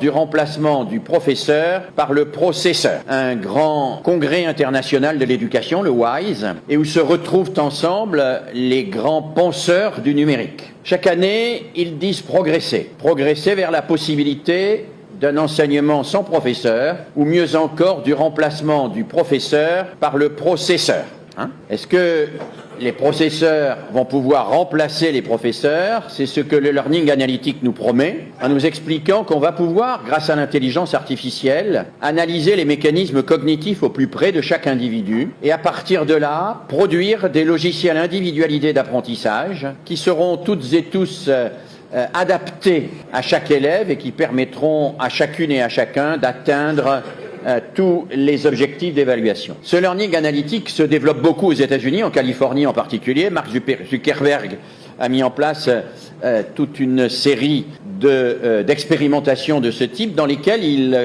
du remplacement du professeur par le processeur. Un grand congrès international de l'éducation, le WISE, et où se retrouvent ensemble les grands penseurs du numérique. Chaque année, ils disent progresser vers la possibilité d'un enseignement sans professeur, ou mieux encore du remplacement du professeur par le processeur. Est-ce que les processeurs vont pouvoir remplacer les professeurs? C'est ce que le learning analytique nous promet, en nous expliquant qu'on va pouvoir, grâce à l'intelligence artificielle, analyser les mécanismes cognitifs au plus près de chaque individu et à partir de là, produire des logiciels individualisés d'apprentissage qui seront toutes et tous adaptés à chaque élève et qui permettront à chacune et à chacun d'atteindre tous les objectifs d'évaluation. Ce learning analytique se développe beaucoup aux États-Unis, en Californie en particulier. Mark Zuckerberg a mis en place toute une série d'expérimentations de ce type dans lesquelles il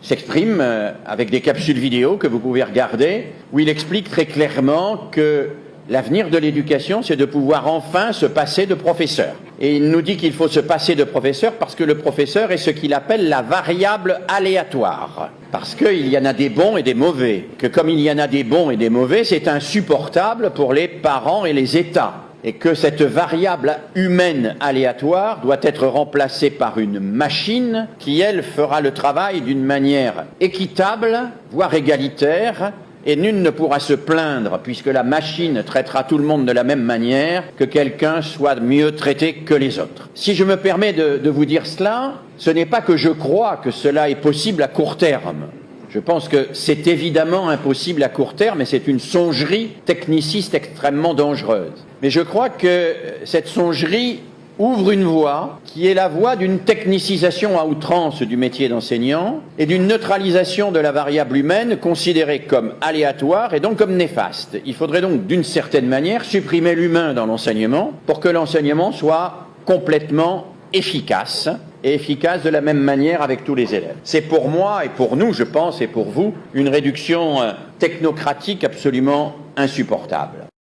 s'exprime avec des capsules vidéo que vous pouvez regarder, où il explique très clairement que l'avenir de l'éducation, c'est de pouvoir enfin se passer de professeur. Et il nous dit qu'il faut se passer de professeur parce que le professeur est ce qu'il appelle la variable aléatoire. Parce qu'il y en a des bons et des mauvais. Que comme il y en a des bons et des mauvais, c'est insupportable pour les parents et les États. Et que cette variable humaine aléatoire doit être remplacée par une machine qui, elle, fera le travail d'une manière équitable, voire égalitaire, et nul ne pourra se plaindre, puisque la machine traitera tout le monde de la même manière, que quelqu'un soit mieux traité que les autres. Si je me permets de vous dire cela, ce n'est pas que je crois que cela est possible à court terme. Je pense que c'est évidemment impossible à court terme, et c'est une songerie techniciste extrêmement dangereuse. Mais je crois que cette songerie ouvre une voie qui est la voie d'une technicisation à outrance du métier d'enseignant et d'une neutralisation de la variable humaine considérée comme aléatoire et donc comme néfaste. Il faudrait donc d'une certaine manière supprimer l'humain dans l'enseignement pour que l'enseignement soit complètement efficace et efficace de la même manière avec tous les élèves. C'est pour moi et pour nous, je pense, et pour vous, une réduction technocratique absolument insupportable.